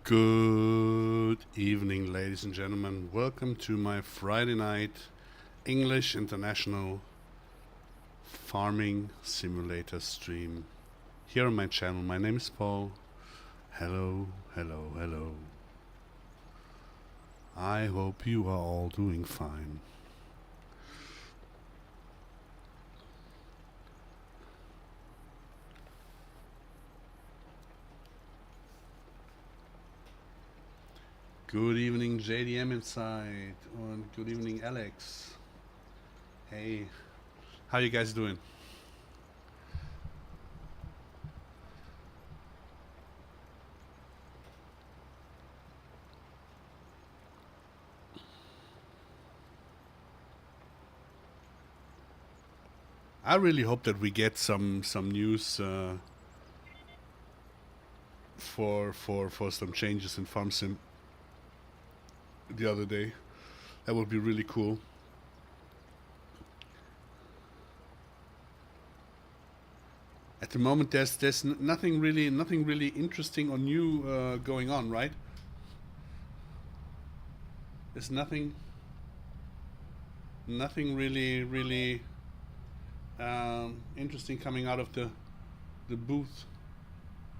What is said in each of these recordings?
Good evening, ladies and gentlemen. Welcome to my Friday night English International Farming Simulator stream here on my channel. My name is Paul. Hello, hello, hello. I hope you are all doing fine. Good evening, JDM inside, and good evening, Alex. Hey, how you guys doing? I really hope that we get some news for some changes in Farm Sim the other day. That would be really cool. At the moment, there's nothing really interesting or new going on, right? There's nothing really interesting coming out of the booth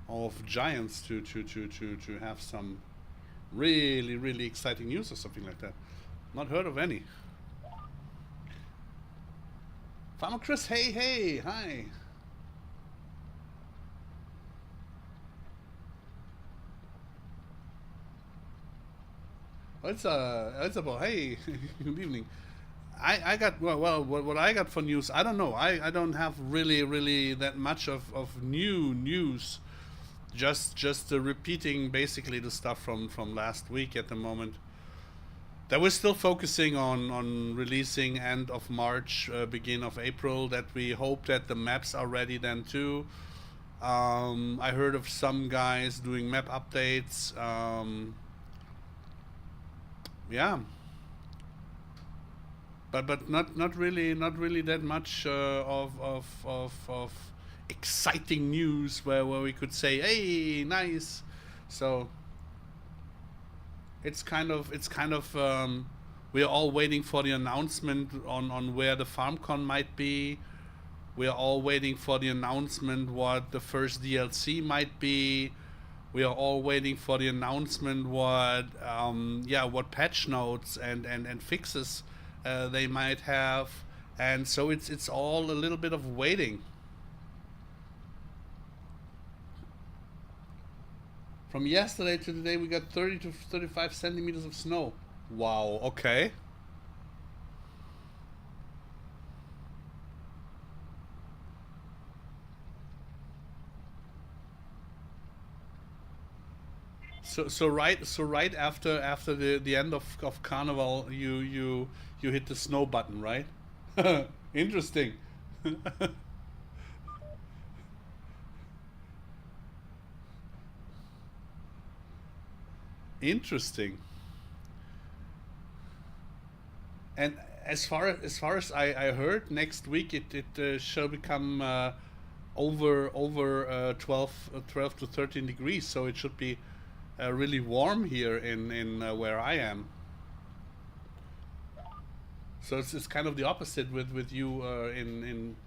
of Giants to have some really exciting news or something like that. Not heard of any. Farmer Chris, hey, hi. It's about hey, good evening. I got well what I got for news, I don't know. I don't have really that much of new news. Just repeating basically the stuff from last week at the moment. That we're still focusing on releasing end of March, beginning of April. That we hope that the maps are ready then too. I heard of some guys doing map updates. Yeah, but not really that much of exciting news where we could say, hey, nice. So it's kind of we're all waiting for the announcement on where the FarmCon might be. We're all waiting for the announcement what the first DLC might be. We are all waiting for the announcement what patch notes and fixes they might have, and so it's all a little bit of waiting. From yesterday to today, we got 30 to 35 centimeters of snow. Wow, okay. So right after the end of Carnival, you hit the snow button, right? Interesting. Interesting. And as I heard, next week it shall become over 12 to 13 degrees, so it should be really warm here in where I am. So it's kind of the opposite with you in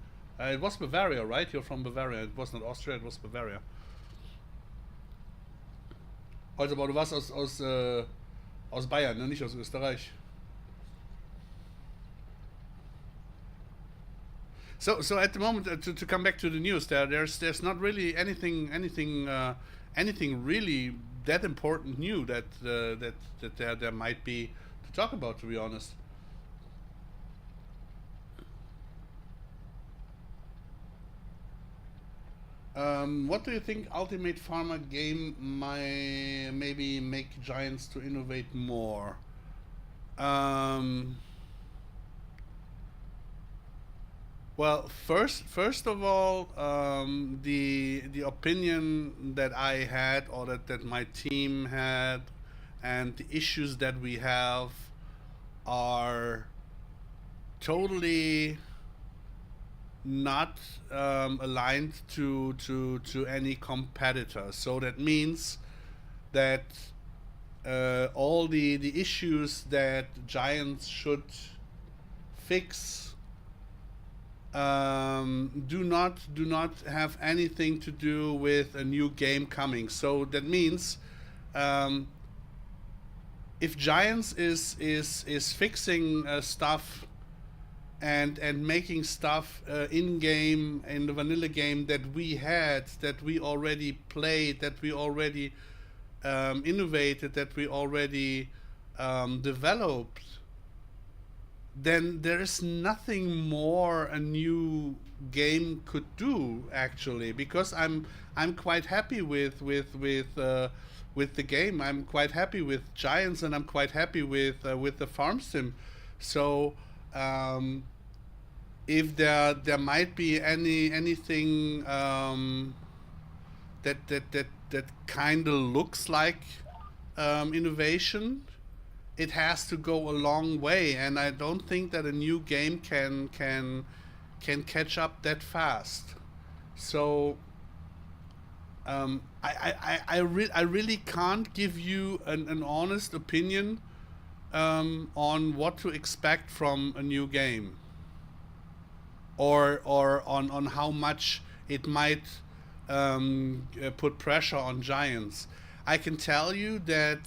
it was Bavaria, right? You're from Bavaria. It was not Austria, it was Bavaria. Also, aber du warst aus Bayern, ne? Nicht aus Österreich. So at the moment, to come back to the news, there's not really anything really that important new that there might be to talk about, to be honest. What do you think Ultimate Farmer game might maybe make Giants to innovate more? Well, first of all, the opinion that I had, or that my team had, and the issues that we have are totally not aligned to any competitor. So that means that all the issues that Giants should fix do not have anything to do with a new game coming. So that means, if Giants is fixing stuff and making stuff in game, in the vanilla game, that we had, that we already played, that we already innovated, that we already developed, then there is nothing more a new game could do, actually, because I'm quite happy with the game. I'm quite happy with Giants, and I'm quite happy with the farm sim. So, if there might be anything that kind of looks like innovation, it has to go a long way, and I don't think that a new game can catch up that fast. So, I really can't give you an honest opinion on what to expect from a new game, or on how much it might put pressure on Giants. I can tell you that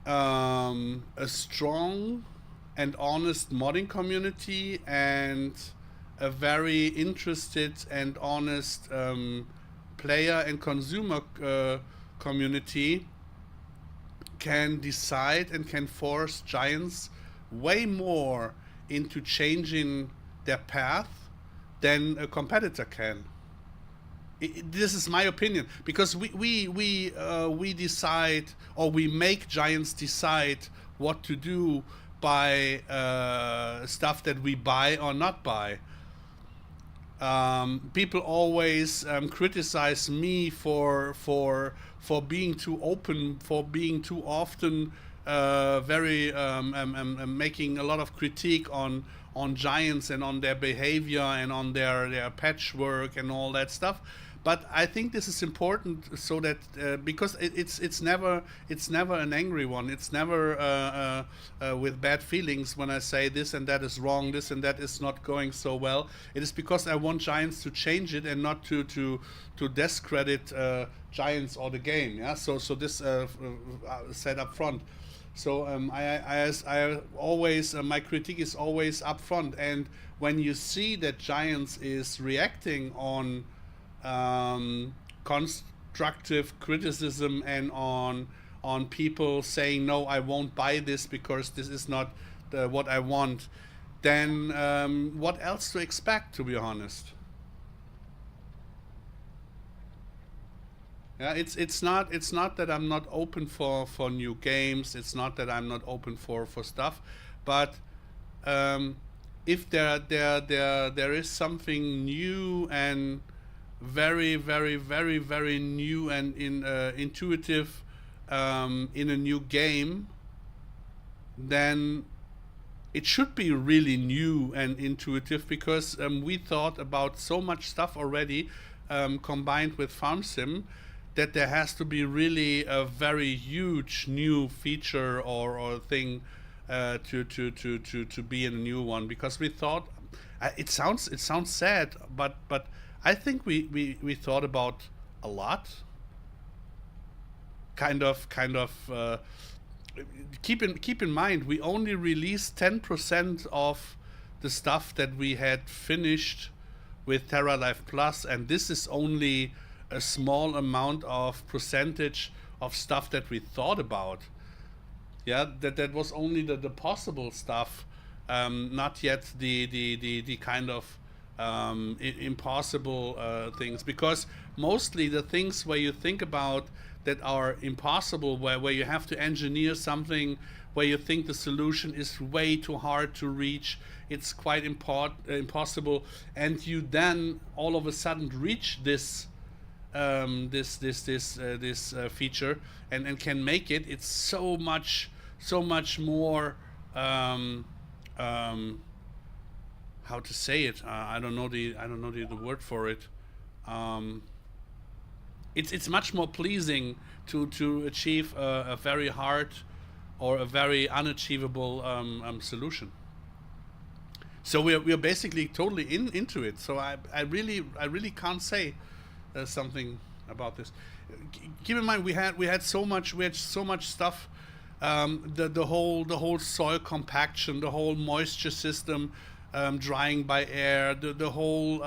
a strong and honest modding community and a very interested and honest player and consumer community can decide and can force Giants way more into changing their path than a competitor can. This is my opinion, because we decide, or we make Giants decide what to do by stuff that we buy or not buy. People always criticize me for being too open, for being too often very making a lot of critique on Giants and on their behavior and on their patchwork and all that stuff. But I think this is important, so that because it's never an angry one. It's never with bad feelings when I say this and that is wrong, this and that is not going so well. It is because I want Giants to change it, and not to discredit Giants or the game. Yeah. So this said up front. So I always my critique is always up front, and when you see that Giants is reacting on constructive criticism and on people saying, no, I won't buy this because this is not what I want, then what else to expect, to be honest? Yeah, it's not that I'm not open for new games. It's not that I'm not open for stuff, but if there is something new and very very very very new and intuitive in a new game, then it should be really new and intuitive, because we thought about so much stuff already, combined with farm sim, that there has to be really a very huge new feature or thing to be in a new one, because we thought it sounds sad, but I think we thought about a lot. Kind of. Keep in mind, we only released 10% of the stuff that we had finished with Terra Life Plus, and this is only a small amount of percentage of stuff that we thought about. Yeah, that was only the possible stuff, not yet the kind of impossible things, because mostly the things where you think about that are impossible, where you have to engineer something, where you think the solution is way too hard to reach, it's quite impossible, and you then all of a sudden reach this feature and can make it. It's so much more how to say it, I don't know the word for it, it's much more pleasing to achieve a very hard or a very unachievable solution. So we're basically totally into it. So I really can't say something about this. Keep in mind we had so much stuff. The whole soil compaction, the whole moisture system, drying by air, the whole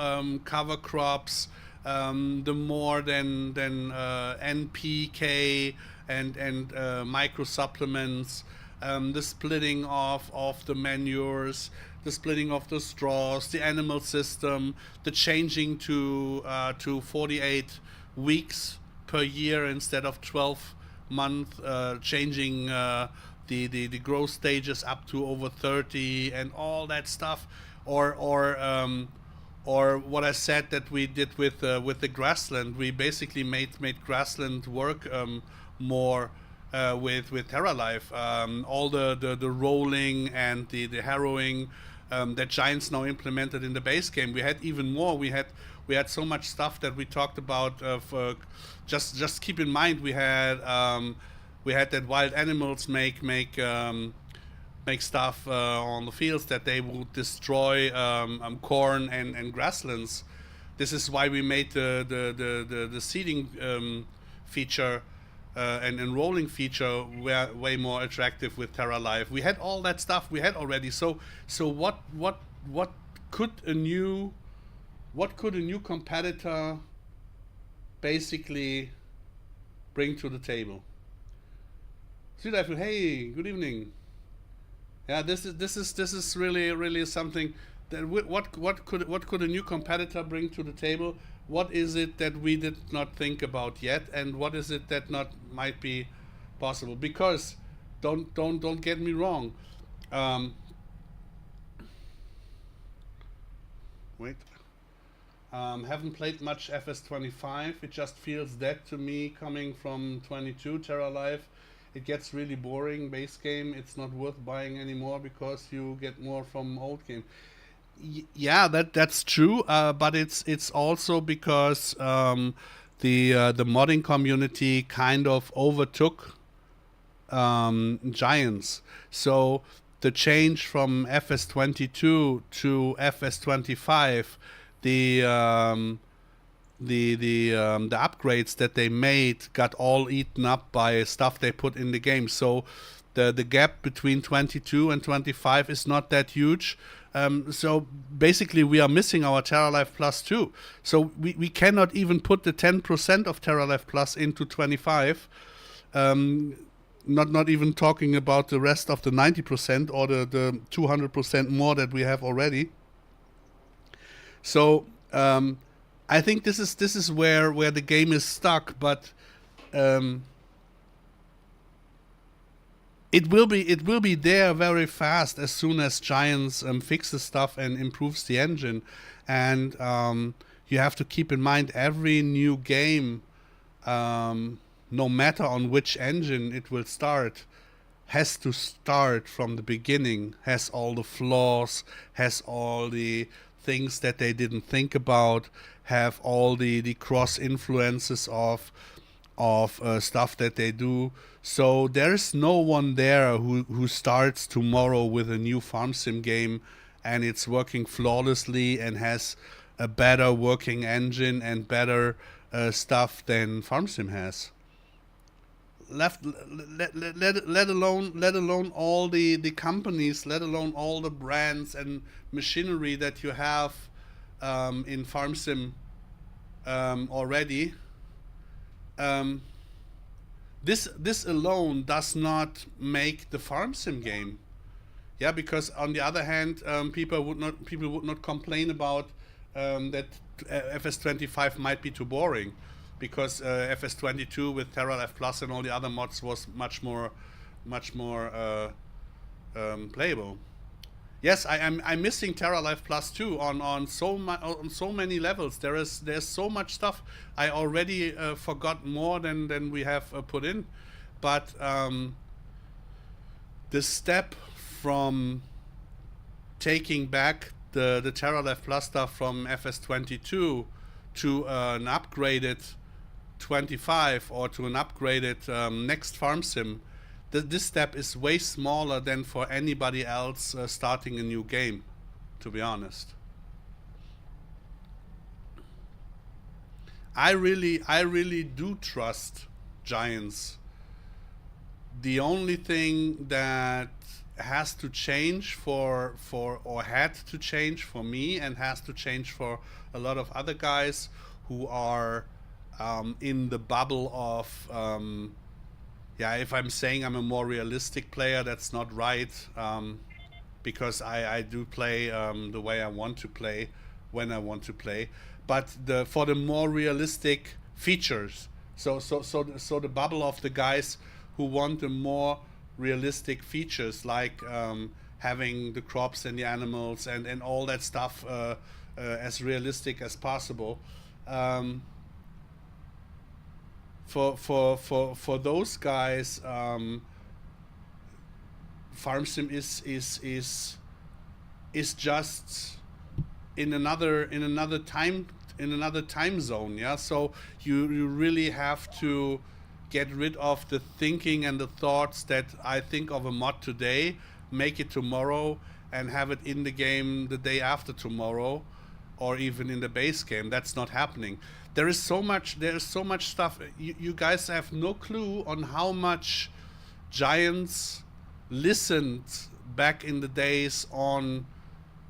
cover crops, the more than NPK and micro supplements, the splitting of the manures, the splitting of the straws, the animal system, the changing to 48 weeks per year instead of 12 month, changing the growth stages up to over 30 and all that stuff, or what I said that we did with the grassland. We basically made grassland work more with TerraLife. All the rolling and the harrowing that Giants now implemented in the base game. We had even more. We had so much stuff that we talked about. Just keep in mind we had that wild animals make stuff on the fields that they would destroy corn and grasslands. This is why we made the seeding feature and enrolling feature way more attractive with TerraLife. We had all that stuff we had already. So what could a new competitor basically bring to the table? Südeifel, hey, good evening. Yeah, this is really something that what could a new competitor bring to the table? What is it that we did not think about yet, and what is it that might be possible? Because don't get me wrong. Wait. Haven't played much FS25. It just feels dead to me coming from 22 TerraLife. It gets really boring. Base game, it's not worth buying anymore because you get more from old game. Yeah, that's true. But it's also because the modding community kind of overtook Giants. So the change from FS22 to FS25, the upgrades that they made got all eaten up by stuff they put in the game. So the gap between 22 and 25 is not that huge. So basically we are missing our TerraLife Plus 2. So we cannot even put the 10% of TerraLife Plus into 25. Not even talking about the rest of the 90% or the 200% more that we have already. So I think this is where the game is stuck, but it will be there very fast as soon as Giants fixes stuff and improves the engine. And you have to keep in mind every new game, no matter on which engine it will start, has to start from the beginning, has all the flaws, has all the things that they didn't think about, have all the cross influences of stuff that they do. So there's no one there who starts tomorrow with a new farm sim game and it's working flawlessly and has a better working engine and better stuff than farm sim has. Let alone all the companies, let alone all the brands and machinery that you have in farm sim already. This alone does not make the farm sim game. Yeah, because on the other hand, people would not complain about that FS25 might be too boring, because FS22 with TerraLife Plus and all the other mods was much more playable. Yes, I'm missing TerraLife Plus 2 on so many levels. There's so much stuff I already forgot more than we have put in, but the step from taking back the TerraLife Plus stuff from FS22 to an upgraded 25 or to an upgraded next farm sim, this step is way smaller than for anybody else starting a new game, to be honest. I really do trust Giants. The only thing that has to change or had to change for me and has to change for a lot of other guys who are in the bubble of yeah, if I'm saying I'm a more realistic player, that's not right, because I do play the way I want to play when I want to play. But for the more realistic features, so the bubble of the guys who want the more realistic features, like having the crops and the animals and all that stuff as realistic as possible. For those guys, farm sim is just in another time zone. Yeah, so you really have to get rid of the thinking and the thoughts that I think of a mod today, make it tomorrow, and have it in the game the day after tomorrow, or even in the base game. That's not happening. There is so much stuff. You guys have no clue on how much Giants listened back in the days on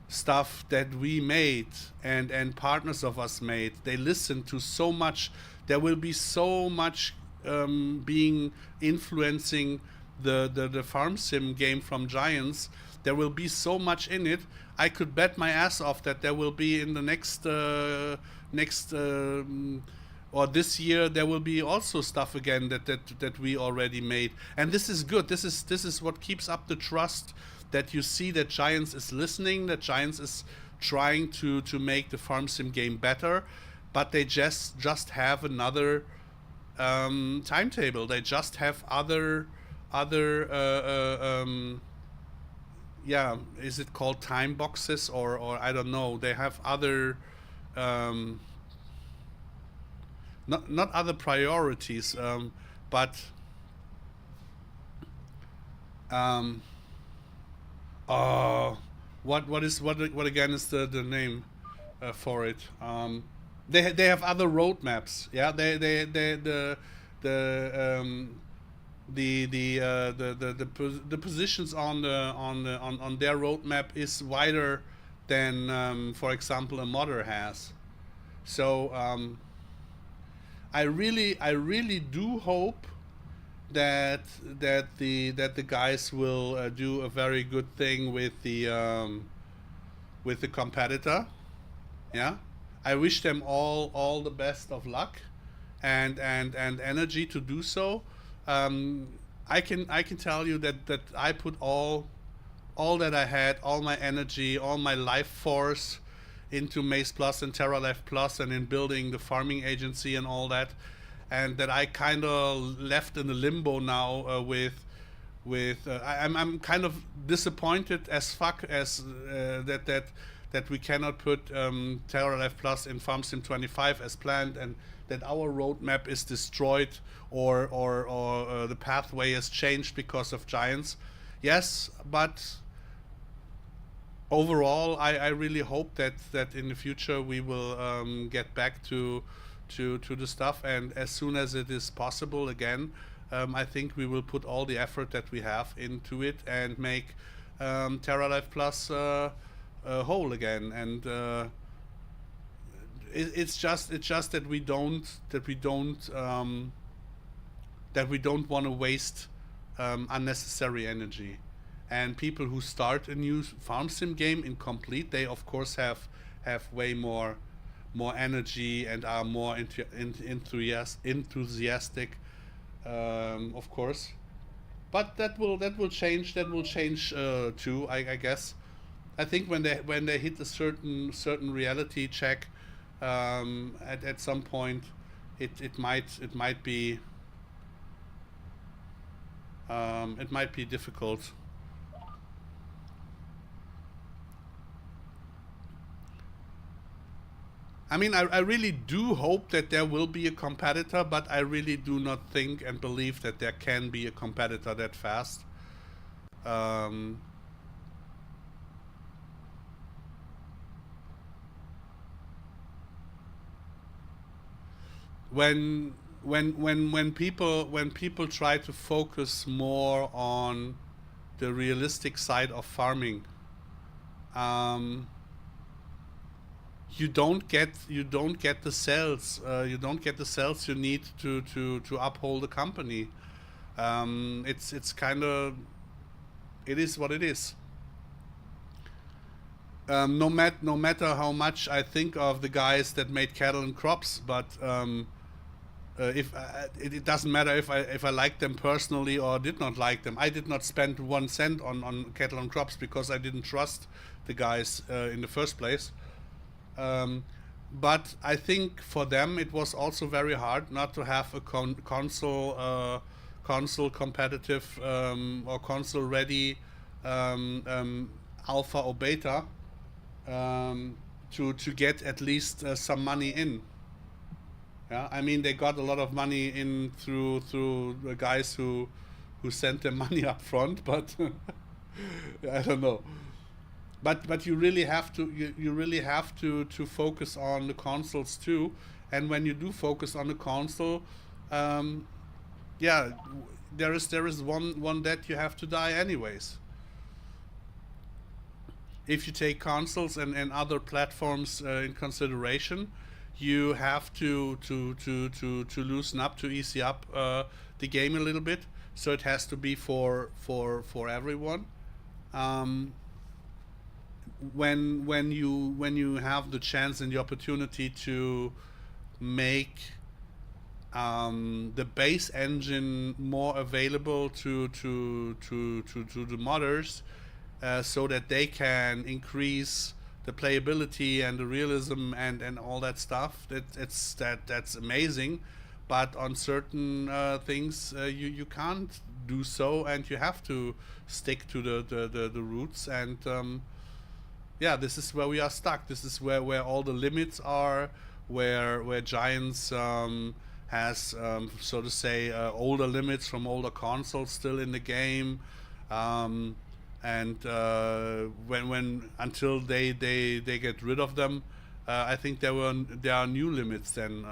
stuff that we made and partners of us made. They listened to so much. There will be so much being influencing the farm sim game from Giants. There will be so much in it. I could bet my ass off that there will be in the next or this year there will be also stuff again that we already made, and this is good. This is what keeps up the trust, that you see that Giants is listening, that Giants is trying to make the farm sim game better, but they just have another timetable. They just have other yeah, is it called time boxes or I don't know. They have other not other priorities, but what again is the name for it? They have other roadmaps. Yeah, they the positions on their roadmap is wider than for example a modder has. So I really do hope that the guys will do a very good thing with the competitor. Yeah, I wish them all the best of luck and energy to do so. I can tell you that I put all that I had, all my energy, all my life force into MaizePlus and TerraLife Plus and in building the farming agency and all that, and that I kind of left in a limbo now with I'm kind of disappointed as fuck as that we cannot put TerraLife Plus in FarmSim25 as planned, and that our roadmap is destroyed or the pathway has changed because of Giants. Yes, but overall, I really hope that in the future we will get back to the stuff, and as soon as it is possible again, I think we will put all the effort that we have into it and make TerraLife Plus whole again. And it's just that we don't want to waste unnecessary energy. And people who start a new farm sim game incomplete, they of course have way more energy and are more enthusiastic, of course. But that will change. That will change too, I guess. I think when they hit a certain reality check, at some point, it might be difficult. I mean, I really do hope that there will be a competitor, but I really do not think and believe that there can be a competitor that fast. Um, when when people try to focus more on the realistic side of farming, um, you don't get the sales you need to uphold the company. It's kind of, it is what it is. No matter how much I think of the guys that made cattle and crops, but if it doesn't matter if I like them personally or did not like them. I did not spend 1 cent on cattle and crops because I didn't trust the guys in the first place. Um, but I think for them it was also very hard not to have a console competitive or console ready alpha or beta, to get at least some money in. Yeah, I mean they got a lot of money in through the guys who sent them money up front, but I don't know. But you really have to you really have to focus on the consoles too, and when you do focus on the console, um, yeah, there is one that you have to die anyways. If you take consoles and other platforms in consideration, you have to loosen up, to easy up the game a little bit. So it has to be for everyone. Um, when you have the chance and the opportunity to make the base engine more available to the modders, so that they can increase the playability and the realism and all that stuff. That's amazing, but on certain things you can't do so, and you have to stick to the roots. And yeah, this is where we are stuck. This is where all the limits are, where Giants has, so to say, older limits from older consoles still in the game. Um, and when until they get rid of them, I think there are new limits then.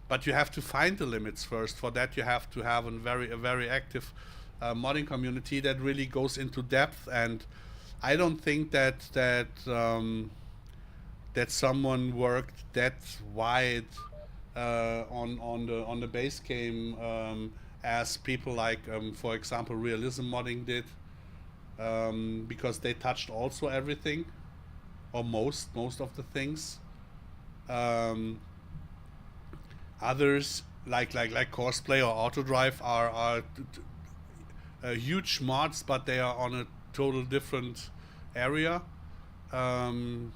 But you have to find the limits first. For that, you have to have a very active modding community that really goes into depth. And I don't think that someone worked that wide on the base game, as people like, for example, realism modding did, because they touched also everything, or most of the things. Um, Others like Courseplay or Autodrive are huge mods, but they are on a total different area. Um,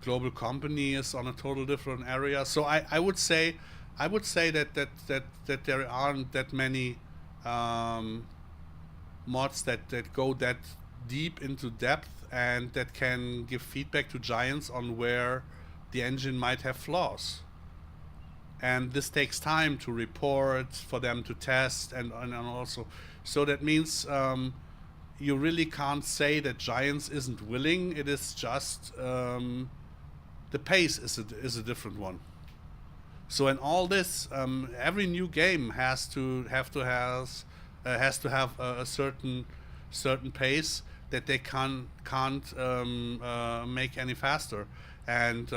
Global Company is on a total different area. So I would say that there aren't that many mods that go that deep into depth and that can give feedback to Giants on where the engine might have flaws. And this takes time to report, for them to test, and also, so that means you really can't say that Giants isn't willing. It is just the pace is a different one. So in all this, every new game has to have a certain pace that they can't make any faster. And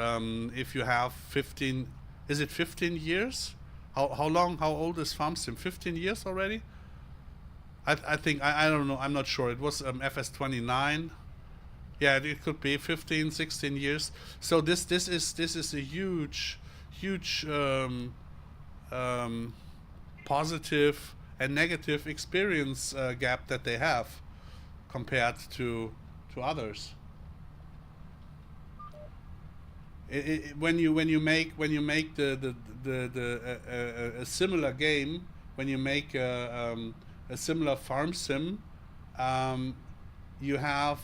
if you have 15, is it 15 years? How old is FarmSim? 15 years already? I think, I don't know, I'm not sure. It was FS29. Yeah, it could be 15, 16 years. So this is a huge positive and negative experience gap that they have compared to others. When you make a similar game, when you make a similar farm sim, you have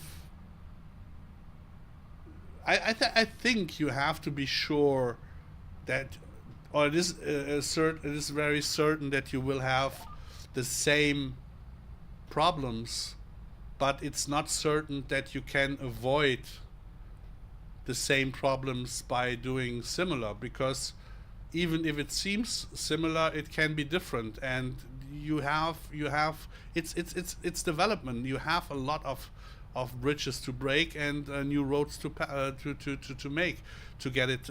I think you have to be sure that, or it is it is very certain that you will have the same problems, but it's not certain that you can avoid the same problems by doing similar, because even if it seems similar, it can be different, and you have it's development. You have a lot of bridges to break and new roads to make to get it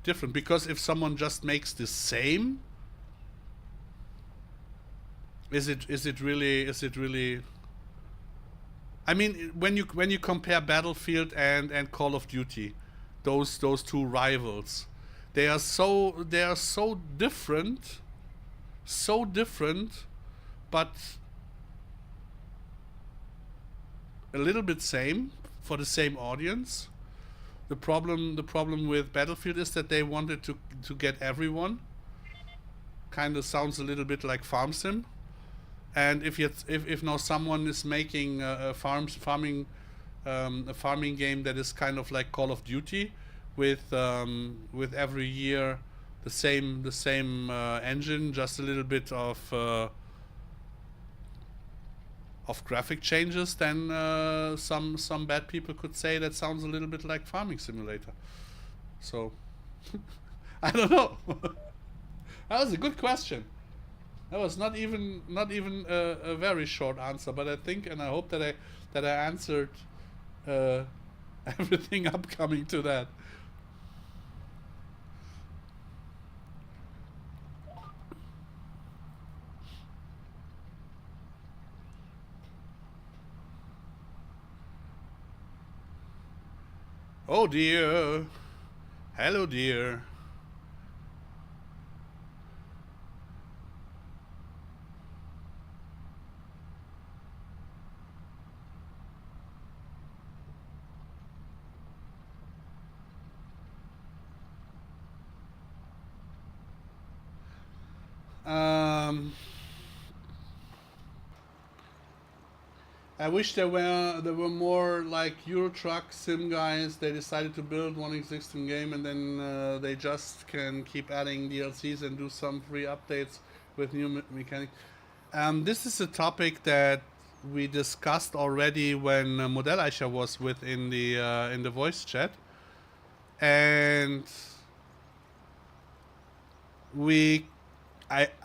different. Because if someone just makes the same, is it really? I mean, when you compare Battlefield and Call of Duty, those two rivals, they are so different, so different, but a little bit same for the same audience. The problem with Battlefield is that they wanted to get everyone. Kind of sounds a little bit like farm sim. And if now someone is making a farming game that is kind of like Call of Duty, with every year the same engine, just a little bit of graphic changes, then some bad people could say that sounds a little bit like Farming Simulator. So I don't know. That was a good question. That was not even a very short answer, but I think and I hope that I answered uh, everything upcoming to that. Oh dear. Hello dear. Um, I wish there were more like Euro Truck sim guys. They decided to build one existing game, and then they just can keep adding DLCs and do some free updates with new mechanics. This is a topic that we discussed already when Modelleicher was with in the voice chat, and we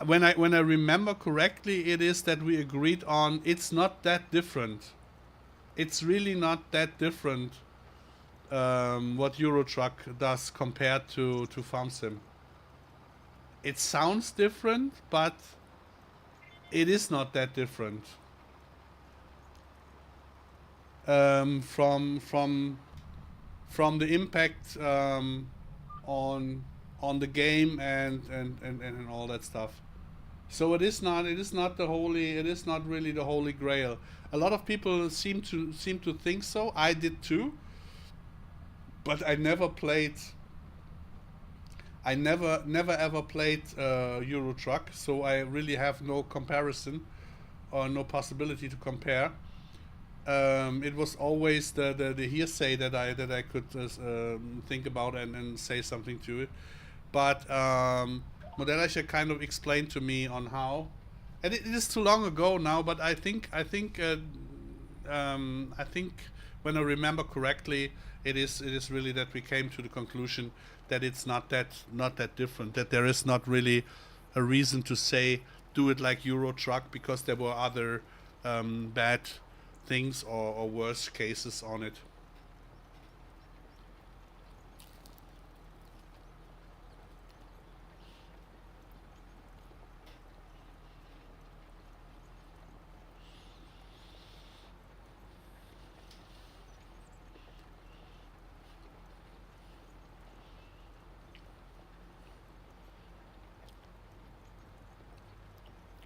when I remember correctly, it is that we agreed on it's not that different. It's really not that different, what Euro Truck does compared to Farm Sim. It sounds different, but it is not that different, from the impact, on the game and all that stuff. So it is not the holy it is not really the holy grail. A lot of people seem to think so. I did too, but I never ever played Euro Truck, so I really have no comparison or no possibility to compare. It was always the hearsay that I could think about and say something to it. But Modelleicher kind of explained to me on how, and it is too long ago now. But I think when I remember correctly, it is really that we came to the conclusion that it's not that different. That there is not really a reason to say do it like Euro Truck, because there were other bad things or worse cases on it.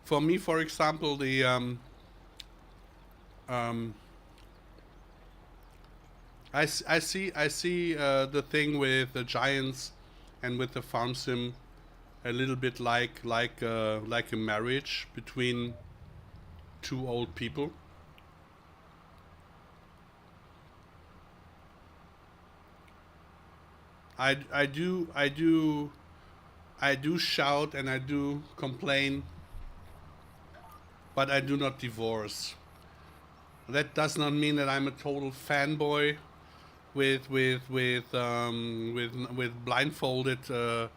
For me, for example, um, I see the thing with the Giants and with the farm sim a little bit like a marriage between two old people. I do shout and I do complain, but I do not divorce. That does not mean that I'm a total fanboy with blindfolded or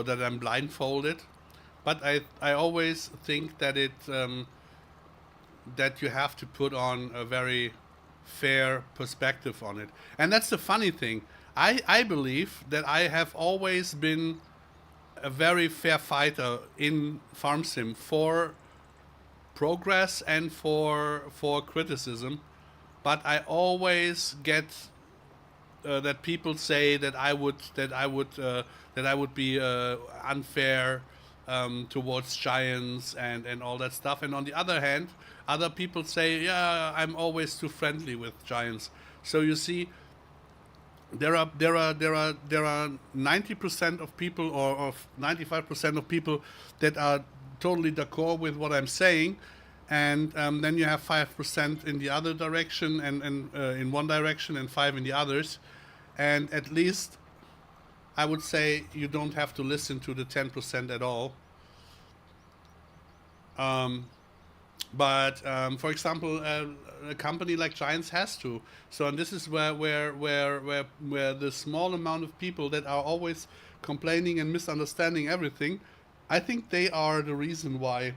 that I'm blindfolded. But I always think that that you have to put on a very fair perspective on it. And that's the funny thing. I believe that I have always been a very fair fighter in farm sim for progress and for criticism, but I always get that people say that I would be unfair towards giants and all that stuff. And on the other hand, other people say, yeah, I'm always too friendly with giants. So you see, there are 90% of people or 95% of people that are totally d'accord with what I'm saying, and then you have 5% in the other direction and in one direction and 5 in the others, and at least I would say you don't have to listen to the 10% at all. But for example, a company like Giants has to. So, and this is where the small amount of people that are always complaining and misunderstanding everything, I think they are the reason why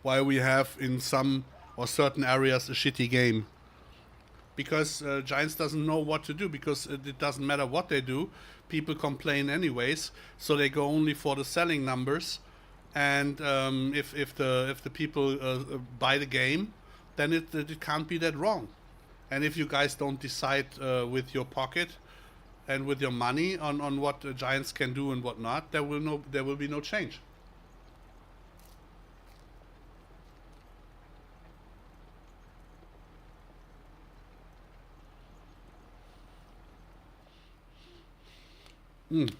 we have in some or certain areas a shitty game. Because Giants doesn't know what to do, because it doesn't matter what they do, people complain anyways, so they go only for the selling numbers. And if the people buy the game, then it can't be that wrong. And if you guys don't decide with your pocket and with your money on what Giants can do and what not, there will be no change.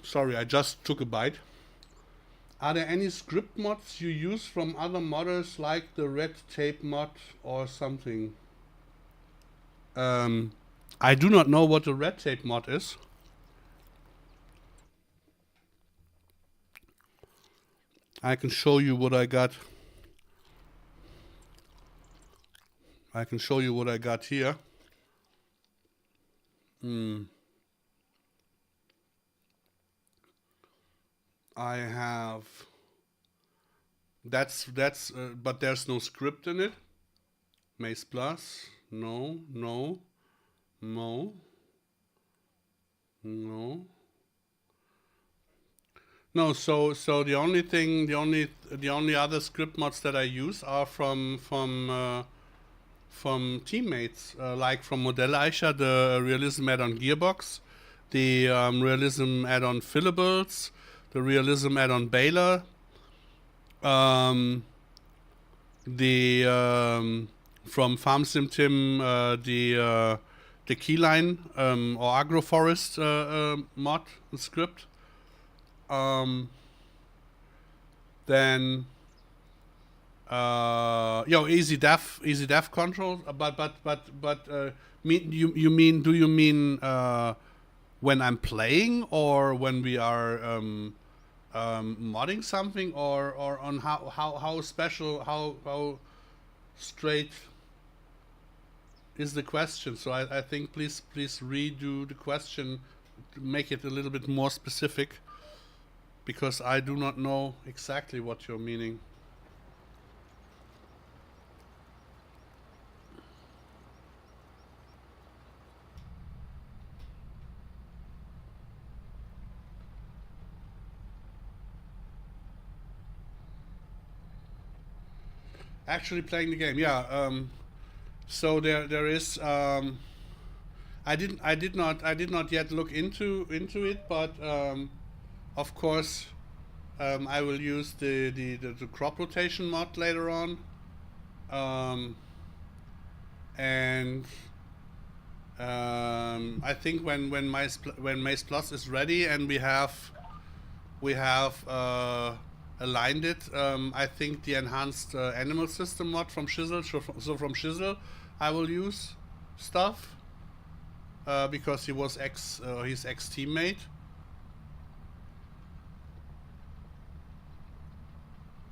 Sorry, I just took a bite. Are there any script mods you use from other modders, like the red tape mod or something? I do not know what the red tape mod is. I can show you what I got. I can show you what I got here. I have that's but there's no script in it. Maize Plus, no. No, so the only other script mods that I use are from teammates, like from Modell Eicher, the realism add-on Gearbox, the realism add-on Fillables, the realism add-on Baylor, the from Farm Sim Tim, the Keyline or Agroforrest mod script. Then easy def control, but do you mean when I'm playing, or when we are modding something, or on how special, how straight is the question? So I think please redo the question to make it a little bit more specific, because I do not know exactly what you're meaning. Actually playing the game, yeah. So there is. I did not yet look into it, but of course, I will use the crop rotation mod later on, and I think when Maize Plus is ready and we have aligned it, I think the enhanced animal system mod from Shizzle. So from Shizzle, I will use stuff. because he was his ex teammate.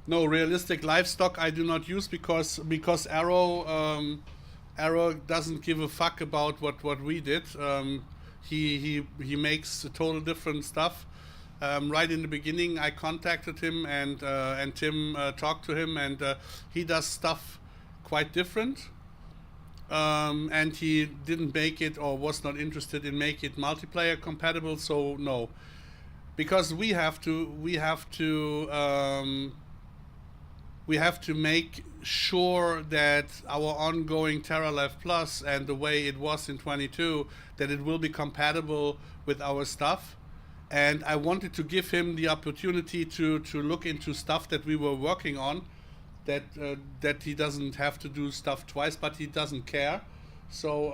No, realistic livestock I do not use because Arrow doesn't give a fuck about what we did. He makes total different stuff. Right in the beginning, I contacted him and Tim talked to him, and he does stuff quite different. And he didn't make it, or was not interested in make it multiplayer compatible. So no, because we have to make sure that our ongoing TerraLife Plus and the way it was in 22, that it will be compatible with our stuff. And I wanted to give him the opportunity to look into stuff that we were working on, that he doesn't have to do stuff twice, but he doesn't care. So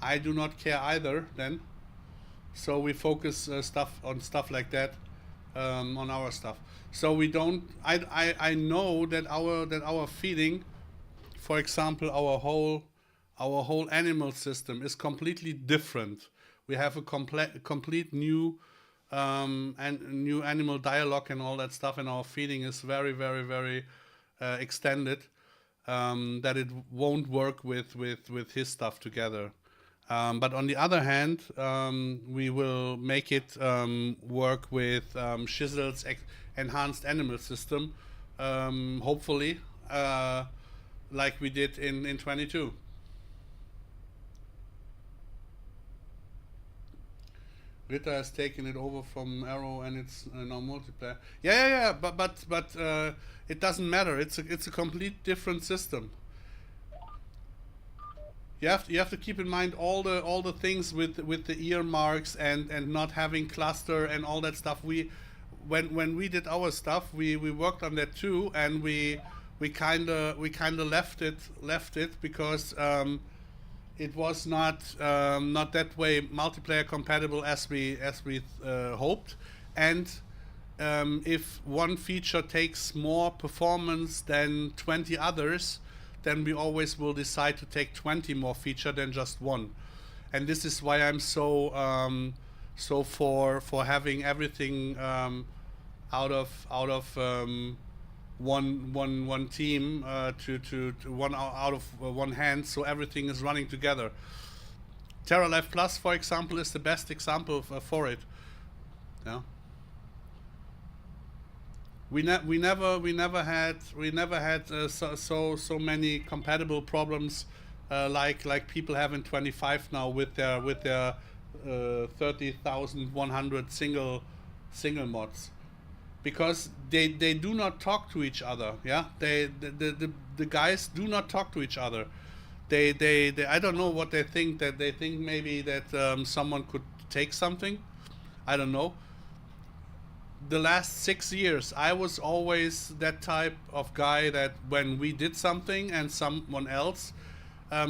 I do not care either then. So we focus on stuff like that, on our stuff. So we don't. I know that our feeding, for example, our whole animal system is completely different. We have a complete new and new animal dialogue and all that stuff, and our feeding is very, very, very extended. That it won't work with his stuff together. But on the other hand, we will make it work with Shizzle's enhanced animal system, hopefully, like we did in 22. Ritter has taken it over from Arrow, and it's now multiplayer. Yeah. But it doesn't matter. It's a complete different system. You have to keep in mind all the things with the earmarks and not having cluster and all that stuff. When we did our stuff, we worked on that too, and we kinda left it because it was not that way multiplayer compatible as we hoped. And if one feature takes more performance than 20 others, then we always will decide to take 20 more feature than just one. And this is why I'm so for having everything out of one team to one out of one hand, so everything is running together. TerraLife Plus, for example, is the best example for it. Yeah. We never had so many compatible problems like people have in 25 now with their 30,100 single mods, because they do not talk to each other. Yeah, the guys do not talk to each other. They I don't know what they think. That they think maybe that someone could take something. I don't know. The last 6 years, I was always that type of guy that when we did something and someone else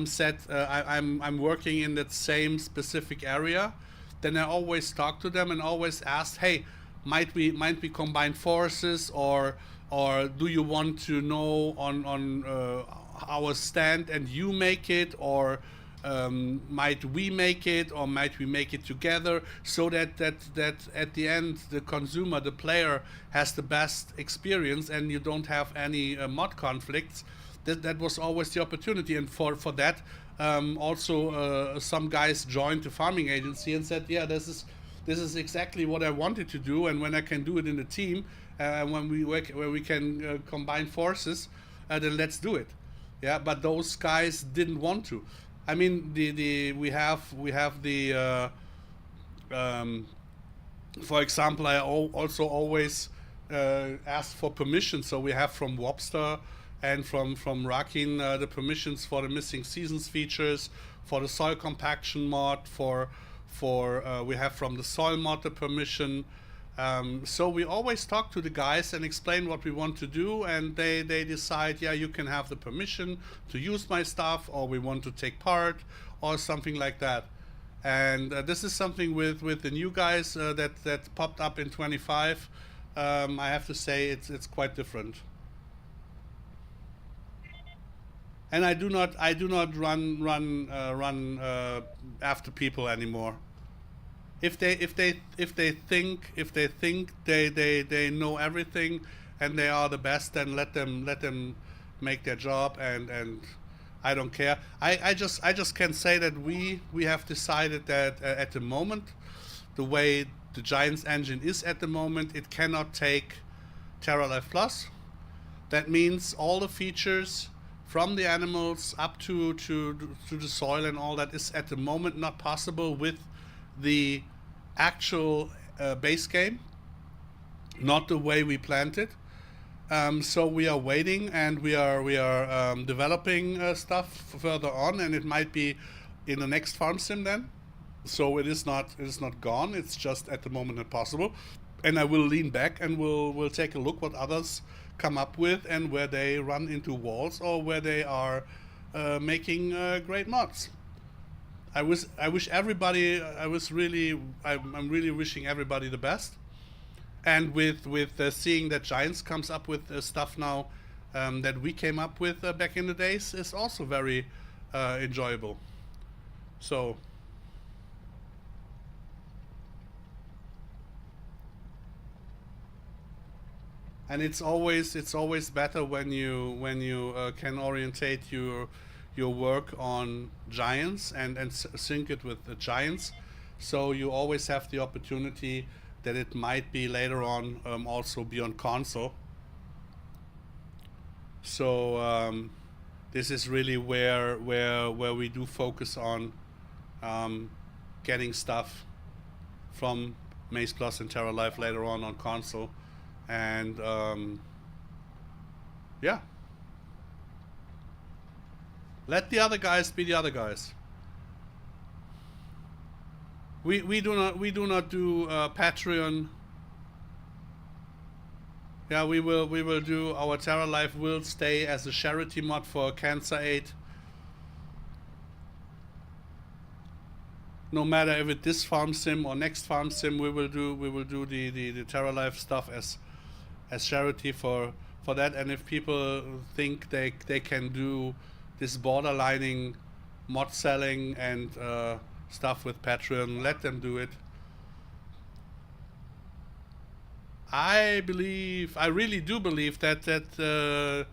said I'm working in that same specific area, then I always talked to them and always asked, hey, might we combine forces, or do you want to know on our stand and you make it, or might we make it, or might we make it together, so that at the end the consumer, the player, has the best experience and you don't have any mod conflicts. That was always the opportunity, and for that also some guys joined the farming agency and said, yeah, this is exactly what I wanted to do, and when I can do it in a team, when we can combine forces, then let's do it. Yeah, but those guys didn't want to. I mean, we have the for example, I also always ask for permission. So we have from Wobster and from Rakin the permissions for the missing seasons features, for the soil compaction mod, for we have from the soil mod the permission. So we always talk to the guys and explain what we want to do, and they decide, yeah, you can have the permission to use my stuff, or we want to take part, or something like that. And this is something with the new guys that popped up in 25. I have to say it's quite different. and I do not run after people anymore. If they think know everything and they are the best, then let them make their job, and I don't care. I just can say that we have decided that at the moment, the way the Giants engine is at the moment, it cannot take TerraLife Plus. That means all the features from the animals up to the soil and all that is at the moment not possible with the actual base game, not the way we planned it. So we are waiting, and we are developing stuff further on, and it might be in the next farm sim then. So it is not gone. It's just at the moment not possible, and I will lean back and we'll take a look what others come up with and where they run into walls or where they are making great mods. I wish everybody. I'm really wishing everybody the best. And with seeing that Giants comes up with stuff now that we came up with back in the days is also very enjoyable. So and it's always better when you can orientate your work on Giants and sync it with the Giants, so you always have the opportunity that it might be later on also be on console. So this is really where we do focus on getting stuff from Maze Plus and Terra Life later on console, and yeah, let the other guys be the other guys. We do not do Patreon. Yeah, we will do our Terra Life will stay as a charity mod for cancer aid. No matter if it's this farm sim or next farm sim, we will do the Terra Life stuff as charity for that. And if people think they can do this borderlining mod selling and stuff with Patreon, let them do it. I really do believe that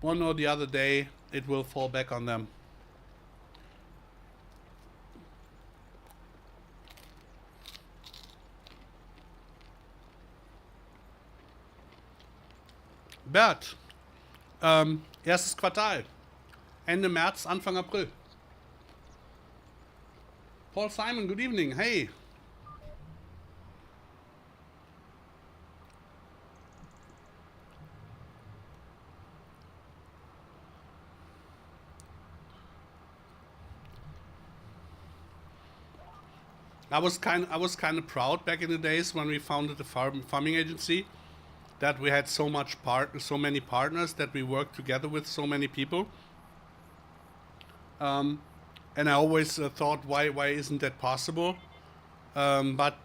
one or the other day it will fall back on them. Bert, erstes Quartal, Ende März, Anfang April. Paul Simon, good evening. Hey. I was kind of proud back in the days when we founded the farming agency, that we had so many partners, that we worked together with so many people. And I always thought, why isn't that possible? But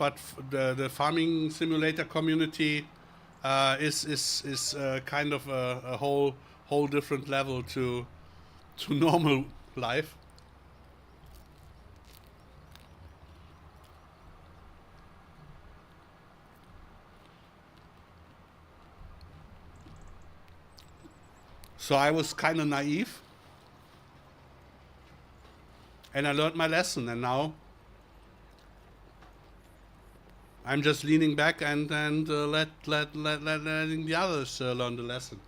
the farming simulator community is kind of a whole different level to normal life. So I was kind of naive, and I learned my lesson, and now I'm just leaning back and letting the others learn the lesson.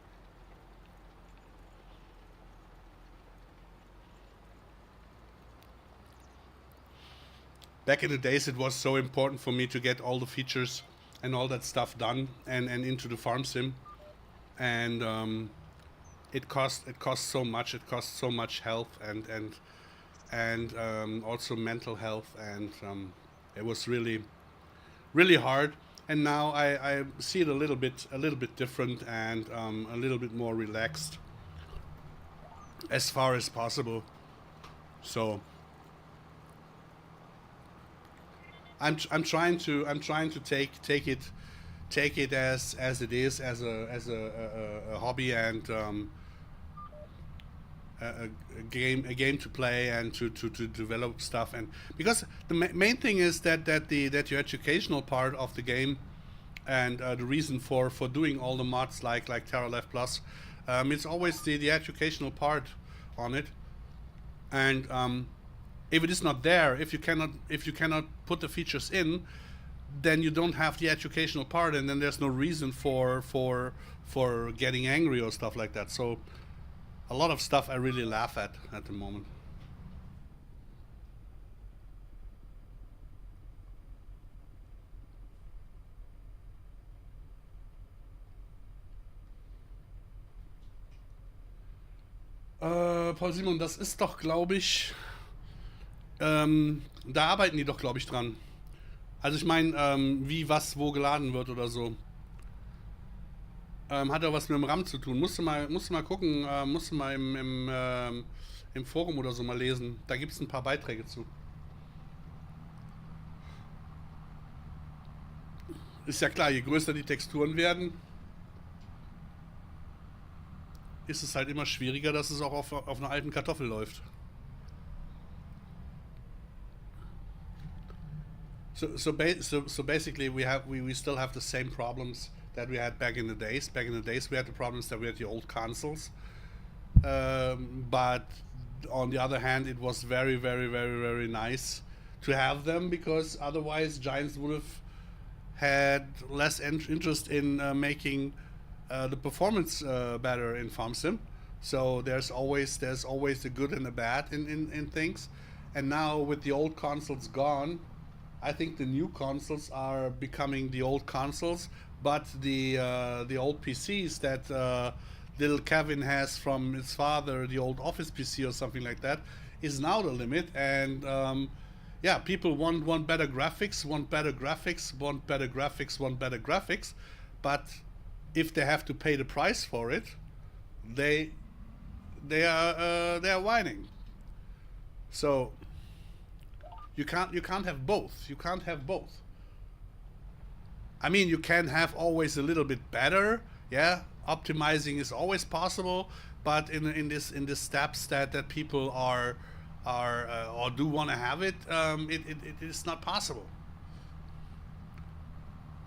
Back in the days, it was so important for me to get all the features and all that stuff done and into the farm sim, and it costs so much. It costs so much health and also mental health, and it was really hard. And now I see it a little bit different, and a little bit more relaxed as far as possible. So I'm trying to take it as it is, as a hobby, and a game to play and to develop stuff. And because the main thing is that your educational part of the game and the reason for doing all the mods like Terra Life Plus, it's always the educational part on it. And if it is not there, if you cannot put the features in, then you don't have the educational part, and then there's no reason for getting angry or stuff like that. So a lot of stuff I really laugh at the moment. Paul Simon, das ist doch, glaube ich, da arbeiten die doch, glaube ich, dran. Also ich meine, wie was wo geladen wird oder so. Hat ja was mit dem RAM zu tun. Musst du mal gucken, musst du mal im Forum oder so mal lesen. Da gibt es ein paar Beiträge zu. Ist ja klar, je größer die Texturen werden, ist es halt immer schwieriger, dass es auch auf einer alten Kartoffel läuft. So basically we still have the same problems that we had back in the days. Back in the days we had the problems that we had the old consoles, but on the other hand it was very, very, very, very nice to have them, because otherwise Giants would have had less interest in making the performance better in Farm Sim. So there's always the good and the bad in things. And now with the old consoles gone, I think the new consoles are becoming the old consoles, but the old PCs that little Kevin has from his father, the old Office PC or something like that, is now the limit. And yeah, people want better graphics, want better graphics, want better graphics, want better graphics, but if they have to pay the price for it, they are whining. So you can't have both. You can't have both. I mean, you can have always a little bit better. Yeah, optimizing is always possible, but in this steps that people are or do want to have it, it is not possible.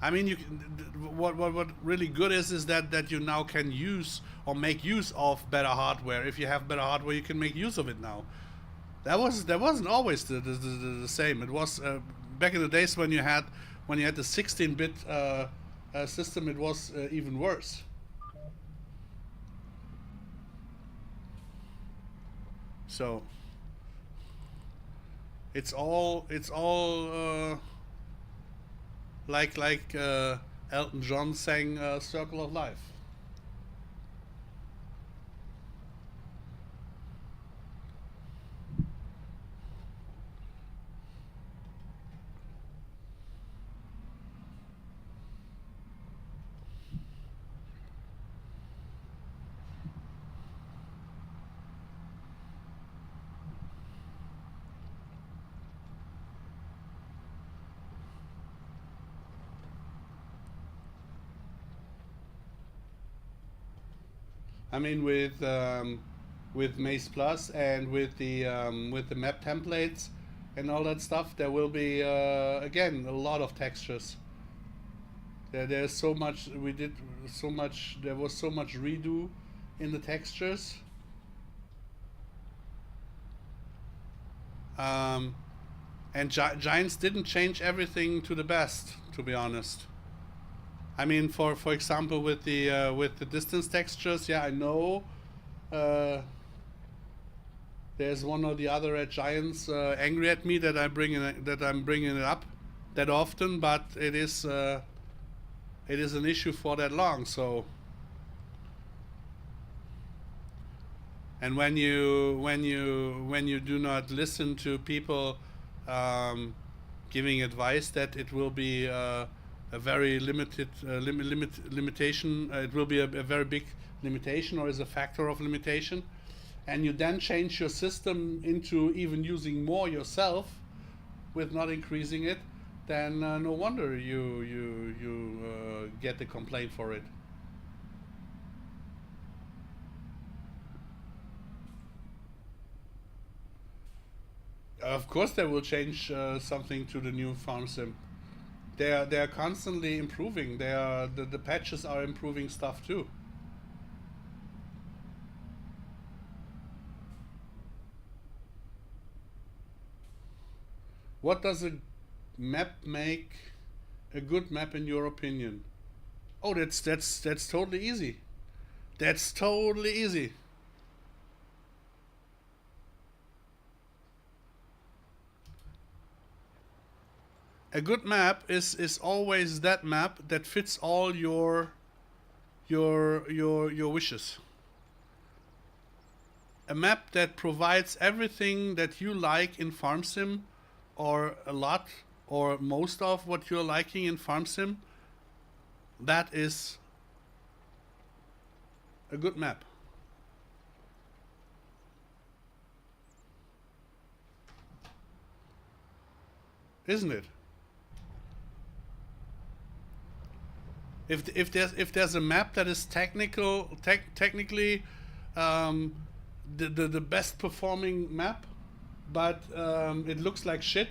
I mean, what really good is that you now can use or make use of better hardware. If you have better hardware, you can make use of it now. That wasn't always the same. It was back in the days when you had the 16-bit system. It was even worse. So it's all like Elton John sang "Circle of Life." I mean, with MaizePlus and with the map templates and all that stuff, there will be again a lot of textures. There's so much we did, so much. There was so much redo in the textures. And Giants didn't change everything to the best, to be honest. I mean, for example, with the distance textures, yeah, I know there's one or the other at Giants angry at me that I'm bringing it up that often, but it is an issue for that long. So, and when you do not listen to people giving advice that it will be a very limited limitation. It will be a very big limitation, or is a factor of limitation, and you then change your system into even using more yourself, with not increasing it. Then no wonder you get the complaint for it. Of course, they will change something to the new farm sim. They are constantly improving. The patches are improving stuff too. What does a map make a good map in your opinion? Oh, that's totally easy. That's totally easy. A good map is always that map that fits all your wishes. A map that provides everything that you like in farm sim, or a lot or most of what you're liking in farm sim, that is a good map. Isn't it? If there's a map that is technically um, the best performing map, but it looks like shit,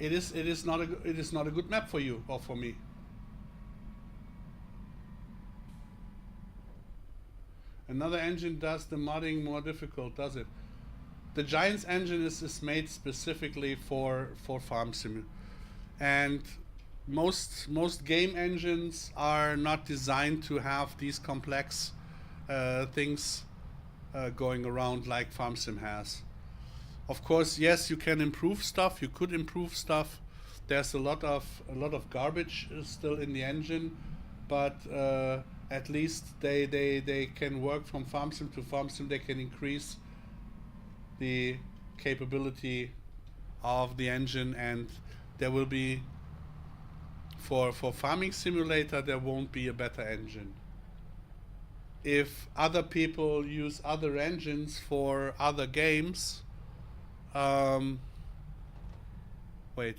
it is not a good map for you or for me. Another engine does the modding more difficult, does it? The Giants engine is made specifically for farm sim, and most game engines are not designed to have these complex things going around like farm sim has. Of course, yes, you can improve stuff. You could improve stuff. There's a lot of garbage still in the engine, but at least they can work from farm sim to farm sim. They can increase the capability of the engine, and there will be, for farming simulator, there won't be a better engine. If other people use other engines for other games, um, wait.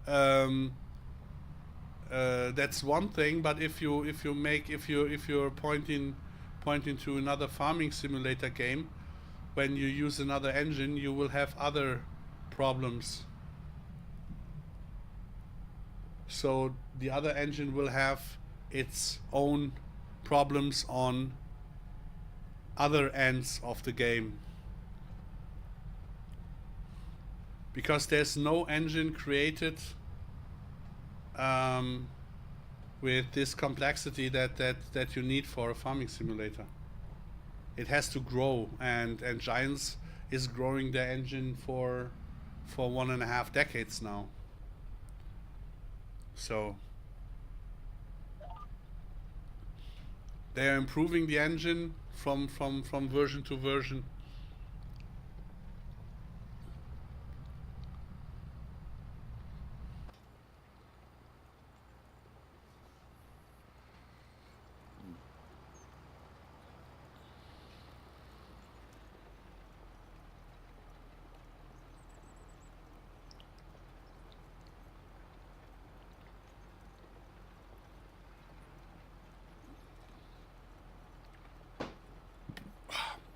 Um, that's one thing, but if you're pointing to another farming simulator game, when you use another engine, you will have other problems. So the other engine will have its own problems on other ends of the game, because there's no engine created um, with this complexity that you need for a farming simulator. It has to grow, and Giants is growing their engine for 1.5 decades now. So they are improving the engine from version to version.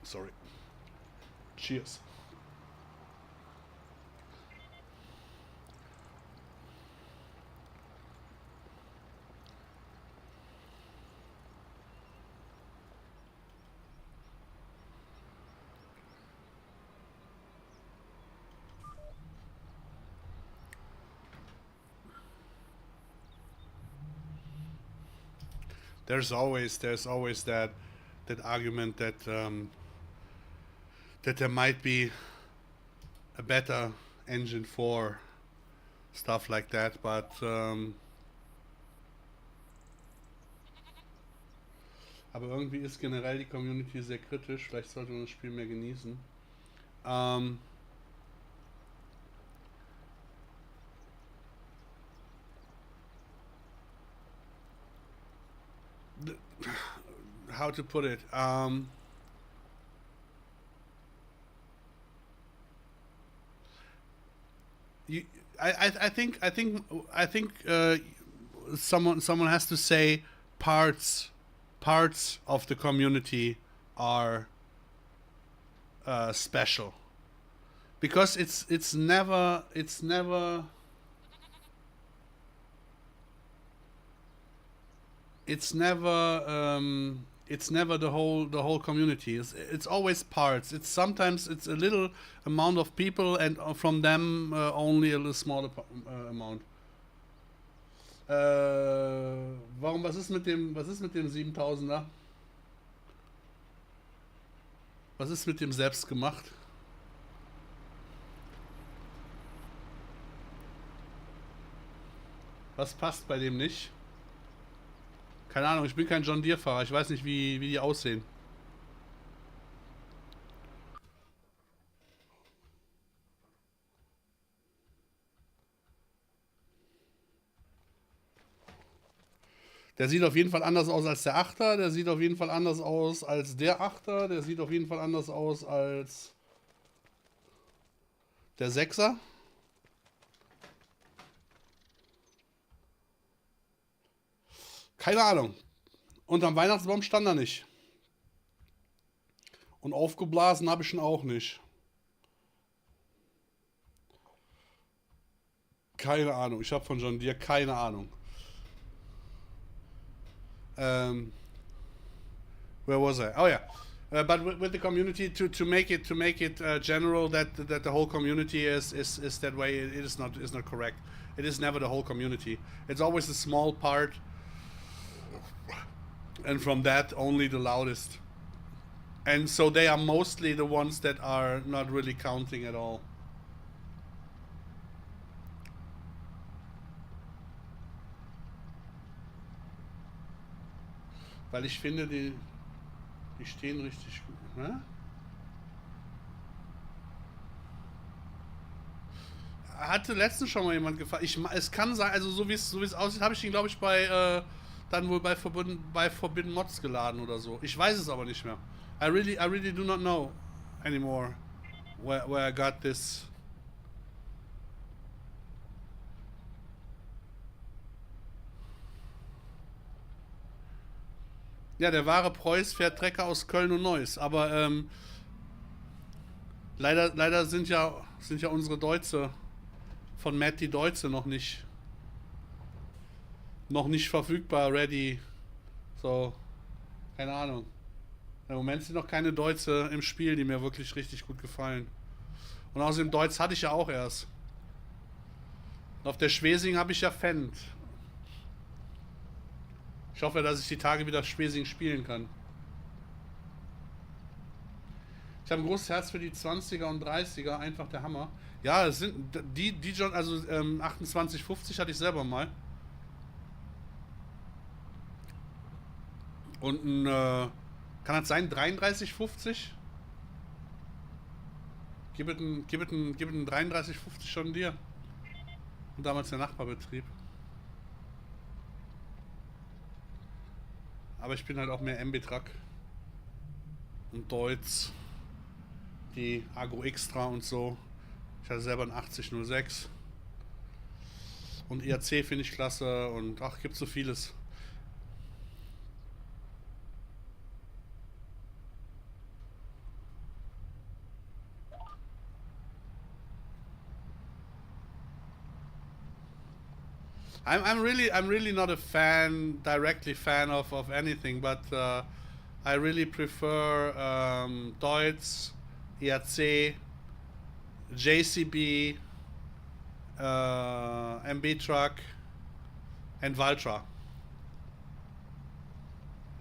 Sorry. Cheers. There's always that argument that there might be a better engine for stuff like that, but aber irgendwie ist generell die Community sehr kritisch. Vielleicht sollte man das Spiel mehr genießen. Ähm, how to put it? You, I think someone has to say parts parts of the community are special, because it's never the whole community. It's always parts. It's sometimes it's a little amount of people, and from them only a little smaller amount. Was ist mit dem 7000er? Was ist mit dem selbst gemacht? Was passt bei dem nicht? Keine Ahnung, ich bin kein John Deere-Fahrer. Ich weiß nicht, wie die aussehen. Der sieht auf jeden Fall anders aus als der Achter. Der sieht auf jeden Fall anders aus als der Achter. Der sieht auf jeden Fall anders aus als der Sechser. Keine Ahnung. Unterm Weihnachtsbaum stand er nicht. Und aufgeblasen habe ich ihn auch nicht. Keine Ahnung. Ich habe von John Deere keine Ahnung. Where was I? Oh yeah, but with the community, to make it general that the whole community is that way, it is not correct. It is never the whole community. It's always a small part, and from that only the loudest. And so they are mostly the ones that are not really counting at all. Weil ich finde, die stehen richtig gut. Ne? Hatte letztens schon mal jemand gefragt. Es kann sein, also so wie es aussieht, habe ich ihn, glaube ich, dann wohl bei Forbidden Mods geladen oder so. Ich weiß es aber nicht mehr. I really do not know anymore where I got this. Ja, der wahre Preuß fährt Trecker aus Köln und Neuss, aber leider sind ja unsere Deutsche von Matt die Deutsche noch nicht verfügbar, ready. So, keine Ahnung. Im Moment sind noch keine Deutsche im Spiel, die mir wirklich richtig gut gefallen. Und außerdem Deutsch hatte ich ja auch erst. Und auf der Schwesing habe ich ja Fendt. Ich hoffe, dass ich die Tage wieder Schwesing spielen kann. Ich habe ein großes Herz für die 20er und 30er, einfach der Hammer. Ja, es sind die John, also 2850 hatte ich selber mal. Und ein, kann das sein, 3350? Gib es einen 3350 schon dir. Und damals der Nachbarbetrieb. Aber ich bin halt auch mehr MB-Truck und Deutz, die Agro Extra und so. Ich hatte selber einen 8006 und IAC finde ich klasse und ach, gibt so vieles. I'm really not a directly fan of anything, but I really prefer Deutz, IAC, JCB, MB Truck and Valtra.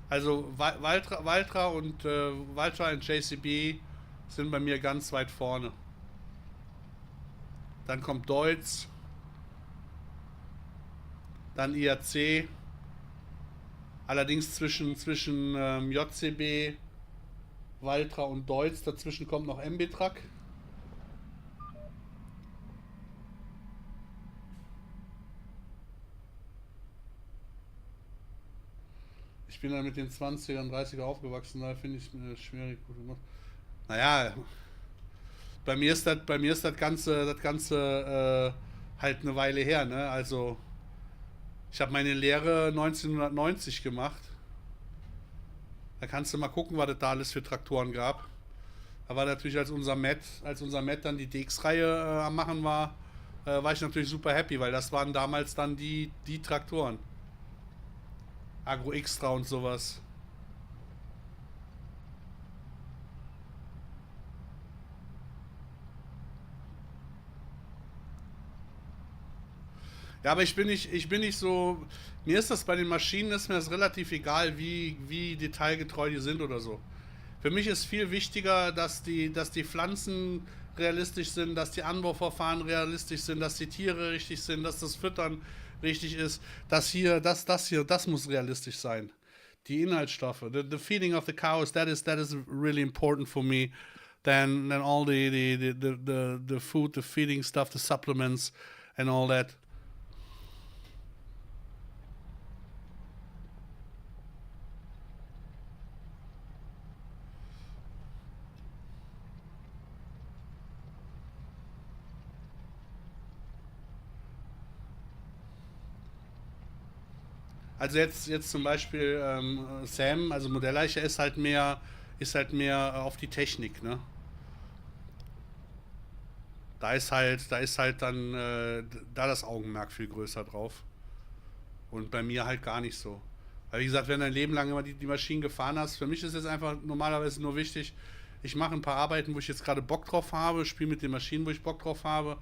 Also Valtra und Valtra und JCB sind bei mir ganz weit vorne. Dann kommt Deutz. Dann IAC, allerdings zwischen JCB, Valtra und Deutz, dazwischen kommt noch MB-Truck. Ich bin dann mit den 20er und 30er aufgewachsen, da finde ich es schwierig. Naja, bei mir ist das Ganze halt eine Weile her, ne? Also ich habe meine Lehre 1990 gemacht. Da kannst du mal gucken, was es da alles für Traktoren gab. Aber natürlich als unser Matt dann die DX-Reihe am machen war ich natürlich super happy, weil das waren damals dann die Traktoren. Agro Extra und sowas. Ja, aber ich bin nicht so. Mir ist das bei den Maschinen ist mir das relativ egal, wie detailgetreu die sind oder so. Für mich ist viel wichtiger, dass die Pflanzen realistisch sind, dass die Anbauverfahren realistisch sind, dass die Tiere richtig sind, dass das Füttern richtig ist, das muss realistisch sein. Die Inhaltsstoffe, the feeding of the cows, that is really important for me. Than all the food, the feeding stuff, the supplements and all that. Also jetzt zum Beispiel Sam, also Modelleiche ist halt mehr auf die Technik, ne? Da ist halt dann da das Augenmerk viel größer drauf. Und bei mir halt gar nicht so. Weil wie gesagt, wenn du dein Leben lang immer die Maschinen gefahren hast, für mich ist es einfach normalerweise nur wichtig, ich mache ein paar Arbeiten, wo ich jetzt gerade Bock drauf habe, spiele mit den Maschinen, wo ich Bock drauf habe.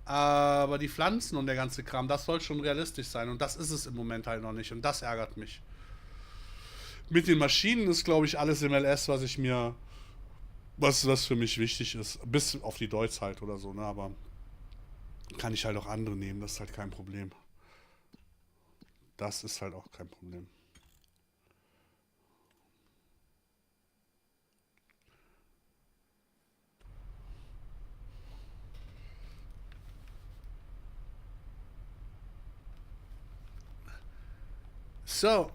Aber die Pflanzen und der ganze Kram, das soll schon realistisch sein. Und das ist es im Moment halt noch nicht. Und das ärgert mich. Mit den Maschinen ist, glaube ich, alles im LS, was für mich wichtig ist. Bis auf die Deutz halt oder so, ne? Aber kann ich halt auch andere nehmen, das ist halt kein Problem. Das ist halt auch kein Problem. So,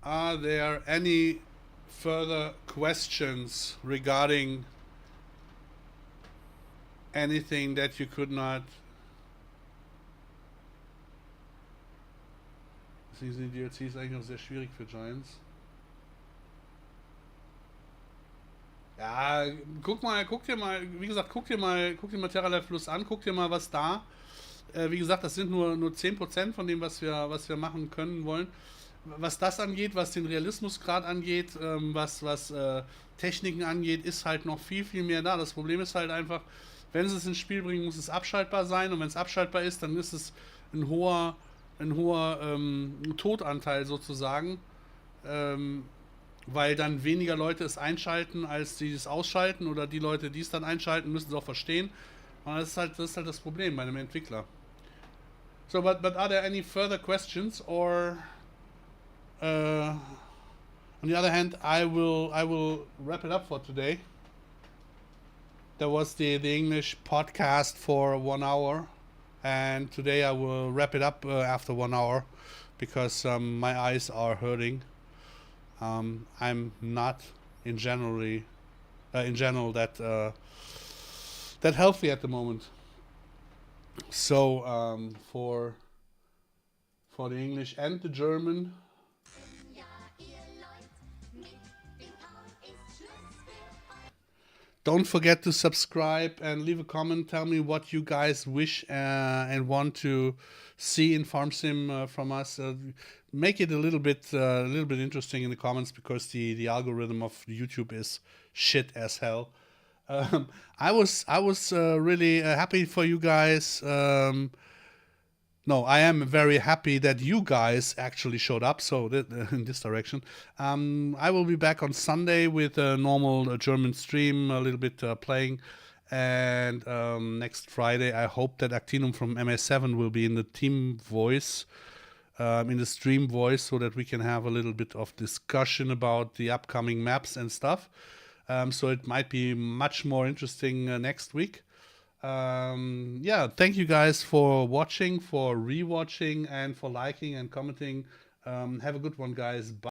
are there any further questions regarding anything that you could not? Season DLC ist eigentlich noch sehr schwierig für Giants. Ja, wie gesagt, guck dir mal Terra Life Plus an, guck dir mal was da. Wie gesagt, das sind nur 10% von dem, was wir machen können wollen. Was das angeht, was den Realismusgrad angeht, was Techniken angeht, ist halt noch viel mehr da. Das Problem ist halt einfach, wenn sie es ins Spiel bringen, muss es abschaltbar sein. Und wenn es abschaltbar ist, dann ist es ein hoher Totanteil sozusagen. Weil dann weniger Leute es einschalten, als die es ausschalten. Oder die Leute, die es dann einschalten, müssen es auch verstehen. Und das ist halt das Problem bei einem Entwickler. So, but are there any further questions or on the other hand, I will wrap it up for today. That was the English podcast for 1 hour, and today I will wrap it up after 1 hour because my eyes are hurting. I'm not in general that healthy at the moment. So for the English and the German. Don't forget to subscribe and leave a comment. Tell me what you guys wish and want to see in Farm Sim from us. Make it a little bit interesting in the comments because the algorithm of YouTube is shit as hell. I was really happy for you guys. No, I am very happy that you guys actually showed up. So in this direction, I will be back on Sunday with a normal German stream, a little bit playing, and next Friday I hope that Actinum from MA7 will be in the team voice, in the stream voice, so that we can have a little bit of discussion about the upcoming maps and stuff. So it might be much more interesting next week. Yeah, thank you guys for watching, for rewatching, and for liking and commenting. Have a good one, guys. Bye.